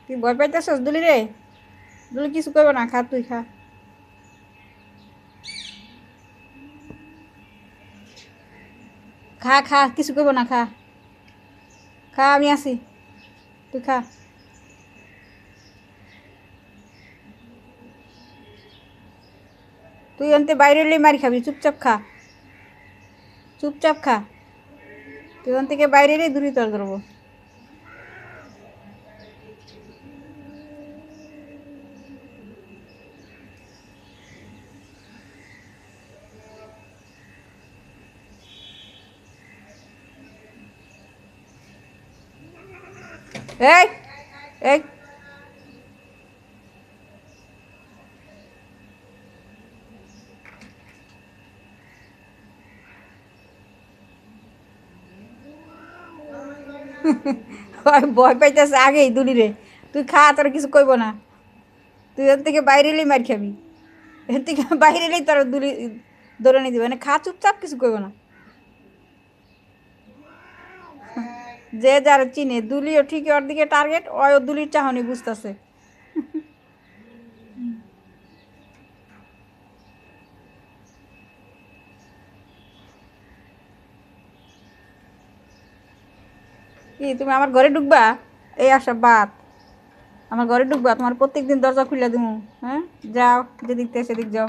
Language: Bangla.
তুই ভয় পাইতেছস দুলি রে? দুলি কিছু করব না, খা তুই খা। খা খা, কিছু করব না, খা খা, আমি আছি, তুই খা। তুই অন্তে বাইরে এলে মারি খাবি, চুপচাপ খা, চুপচাপ খা। তুই ওখান থেকে বাইরে এলে দূরে তর করবো। এই এই ভয় পাইতেছে আগেই দুলি রে। তুই খা, তোর কিছু কইব না। তুই ওর থেকে বাইরে এলেই মার খাবি। এর থেকে বাইরে এলেই তোর দুলি দৌড়ানি দিবে, মানে খা চুপচাপ, কিছু কইব না। যে যার চিনে, দুলিও ঠিক ওর দিকে টার্গেট, ওই দুলির চাহনি বুঝতেছে। কি তুমি আমার ঘরে ঢুকবা? এই আসা বাত, আমার ঘরে ঢুকবা? তোমার প্রত্যেক দিন দরজা খুলে দিমু। হ্যাঁ, যাও, যেদিক থেকে সেদিক যাও।